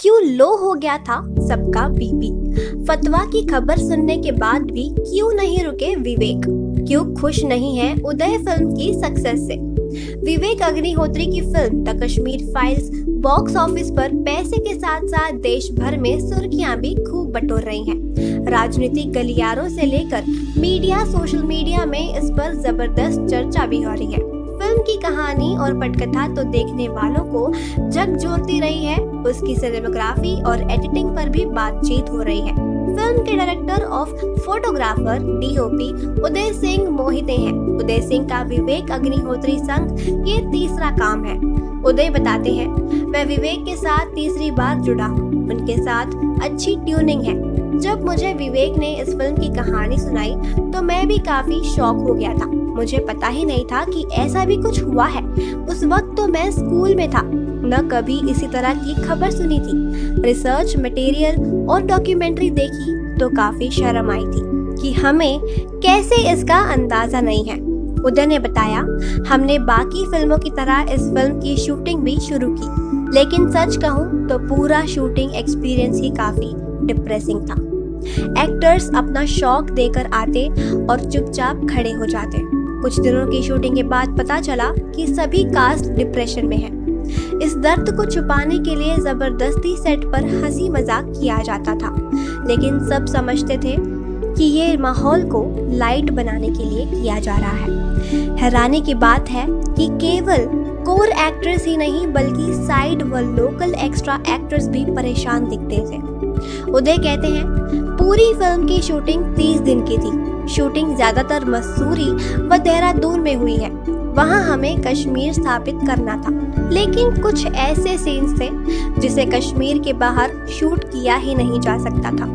क्यों लो हो गया था सबका बीपी? फतवा की खबर सुनने के बाद भी क्यों नहीं रुके विवेक? क्यों खुश नहीं है उदय फिल्म की सक्सेस से? विवेक अग्निहोत्री की film the Kashmir files box office पर पैसे के साथ साथ देश भर में सुर्खियां भी खूब बटोर रही हैं। राजनीतिक गलियारों से लेकर मीडिया, सोशल मीडिया में इस पर जबरदस्त चर्चा भी हो रही है। फिल्म की कहानी और पटकथा तो देखने वालों को झकझोरती रही है, उसकी सिनेमेटोग्राफी और एडिटिंग पर भी बातचीत हो रही है। फिल्म के director of photographer DOP Uday Singh Mohite हैं। उदय सिंह का विवेक अग्निहोत्री संग ये तीसरा काम है। उदय बताते हैं, मैं विवेक के साथ तीसरी बार जुड़ा हूँ, उनके साथ अच्छी ट्यूनिंग है। जब मुझे विवेक ने इस फिल्म की कहानी सुनाई तो मैं भी काफी शॉक हो गया था। मुझे पता ही नहीं था कि ऐसा भी कुछ हुआ है। उस वक्त तो मैं स्कूल में था, न कभी इसी तरह की खबर सुनी थी। रिसर्च मटेरियल और डॉक्यूमेंट्री देखी तो काफी शर्म आई थी कि हमें कैसे इसका अंदाजा नहीं है। उदय ने बताया, हमने बाकी फिल्मों की तरह इस फिल्म की शूटिंग भी शुरू की, लेकिन सच कहूँ तो पूरा शूटिंग एक्सपीरियंस ही काफी डिप्रेसिंग था। एक्टर्स अपना शौक देकर आते और चुपचाप खड़े हो जाते। कुछ दिनों की शूटिंग के बाद पता चला कि सभी कास्ट डिप्रेशन में है। इस दर्द को छुपाने के लिए जबरदस्ती सेट पर हंसी मजाक किया जाता था, लेकिन सब समझते थे कि ये माहौल को लाइट बनाने के लिए किया जा रहा है। हैरानी की बात है कि केवल कोर एक्टर्स ही नहीं बल्कि साइड व लोकल एक्स्ट्रा एक्टर्स भी परेशान दिखते थे। उदय कहते हैं, पूरी फिल्म की शूटिंग 30 दिन की थी। शूटिंग ज्यादातर मसूरी व देहरादून में हुई है। वहां हमें कश्मीर स्थापित करना था, लेकिन कुछ ऐसे सीन्स थे जिसे कश्मीर के बाहर शूट किया ही नहीं जा सकता था।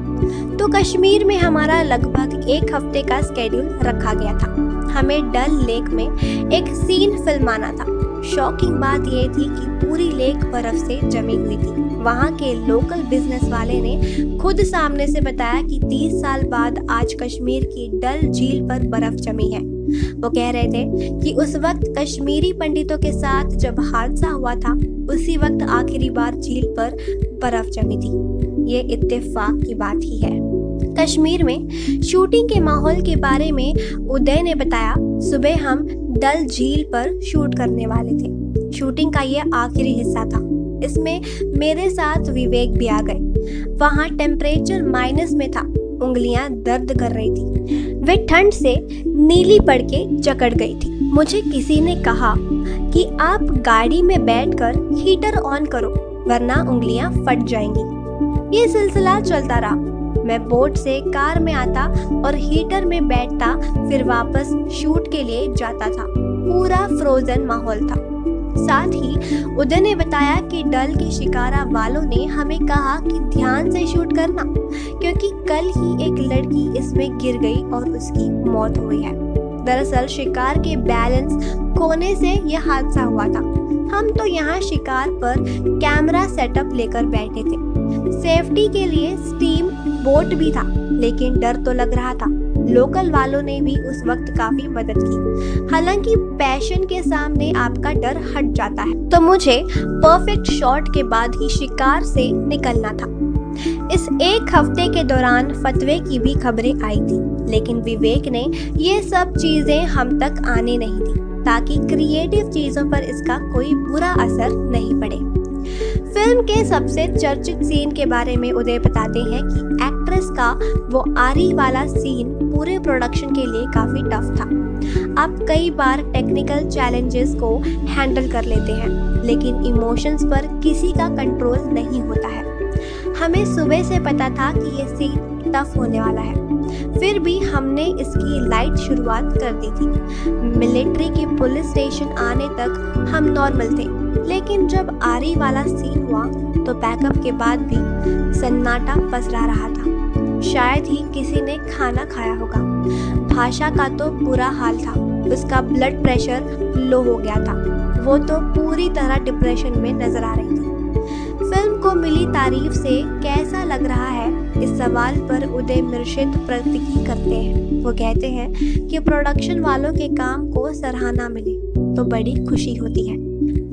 तो कश्मीर में हमारा लगभग 1 हफ्ते का स्केड्यूल रखा गया था। हमें डल लेक में एक सीन फिल्माना था। शॉकिंग बात यह थी कि पूरी लेक बर्फ से जमी हुई थी। वहाँ के लोकल बिजनेस वाले ने खुद सामने से बताया कि 30 साल बाद आज कश्मीर की डल झील पर बर्फ जमी है। वो कह रहे थे कि उस वक्त कश्मीरी पंडितों के साथ जब हादसा हुआ था, उसी वक्त आखिरी बार झील पर बर्फ जमी थी। ये इत्तेफाक की बात ही है। कश्मीर में शूटिंग के माहौल के बारे में उदय ने बताया, सुबह हम डल झील पर शूट करने वाले थे। शूटिंग का ये आखिरी हिस्सा था। इसमें मेरे साथ विवेक भी आ गए। वहाँ टेम्परेचर माइनस में था, उंगलियां दर्द कर रही थी। वे ठंड से नीली पड़ के जकड़ गई थी। मुझे किसी ने कहा कि आप गाड़ी में बैठकर हीटर ऑन करो वरना उंगलियां फट जाएंगी। ये सिलसिला चलता रहा। मैं बोट से कार में आता और हीटर में बैठता, फिर वापस शूट के लिए जाता था। पूरा फ्रोजन माहौल था। साथ ही उदय ने बताया कि डल के शिकारा वालों ने हमें कहा कि ध्यान से शूट करना, क्योंकि कल ही एक लड़की इसमें गिर गई और उसकी मौत हुई है। दरअसल शिकार के बैलेंस खोने से यह हादसा हुआ था। हम तो यहाँ शिकार पर कैमरा सेटअप लेकर बैठे थे। सेफ्टी के लिए स्टीम बोट भी था, लेकिन डर तो लग रहा था। लोकल वालों ने भी उस वक्त काफी मदद की। हालांकि पैशन के सामने आपका डर हट जाता है। तो मुझे परफेक्ट शॉट के बाद ही शिकार से निकलना था। इस 1 हफ्ते के दौरान फतवे की भी खबरें आई थी, लेकिन विवेक ने ये सब चीजें हम तक आने नहीं दी, ताकि क्रिएटिव चीजों पर इसका कोई बुरा असर नहीं पड़े। फिल्म के सबसे चर्चित सीन के बारे में उदय बताते हैं कि एक्ट्रेस का वो आरी वाला सीन पूरे प्रोडक्शन के लिए काफी टफ था। आप कई बार टेक्निकल चैलेंजेस को हैंडल कर लेते हैं, लेकिन इमोशंस पर किसी का कंट्रोल नहीं होता है। हमें सुबह से पता था कि ये सीन टफ होने वाला है, फिर भी हमने इसकी लाइट शुरुआत कर दी थी। मिलिट्री के पुलिस स्टेशन आने तक हम नॉर्मल थे, लेकिन जब आरी वाला सीन हुआ तो पैकअप के बाद भी सन्नाटा पसरा रहा था। शायद ही किसी ने खाना खाया होगा। भाषा का तो बुरा हाल था। उसका ब्लड प्रेशर लो हो गया था। वो तो पूरी तरह डिप्रेशन में नजर आ रही थी। फिल्म को मिली तारीफ से कैसा लग रहा है, इस सवाल पर उदय मिर्शिद प्रतिक्रिया करते हैं। वो कहते हैं कि प्रोडक्शन वालों के काम को सराहना मिले तो बड़ी खुशी होती है।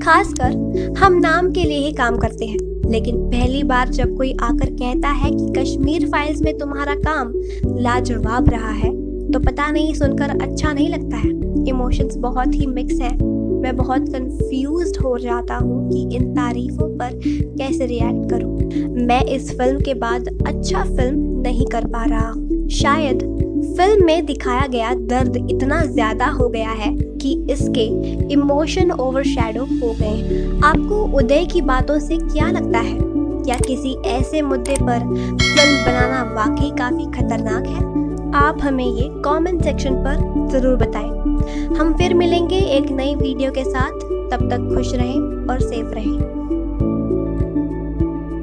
खासकर हम नाम के लिए ही काम करते हैं। लेकिन पहली बार जब कोई आकर कहता है कि कश्मीर फाइल्स में तुम्हारा काम लाजवाब रहा है तो पता नहीं, सुनकर अच्छा नहीं लगता है। इमोशंस बहुत ही मिक्स हैं। मैं बहुत कंफ्यूज्ड हो जाता हूँ कि इन तारीफों पर कैसे रिएक्ट करूँ। मैं इस फिल्म के बाद अच्छा फिल्म नहीं कर पा रहा हूँ। शायद फिल्म में दिखाया गया दर्द इतना ज़्यादा हो गया है कि इसके इमोशन ओवरशैडो हो गए। आपको उदय की बातों से क्या लगता है? क्या किसी ऐसे मुद्दे पर फिल्म बनाना वाकई काफ़ी खतरनाक है? आप हमें ये कमेंट सेक्शन पर ज़रूर बताएं। हम फिर मिलेंगे एक नई वीडियो के साथ। तब तक खुश रहें और सेफ रहें।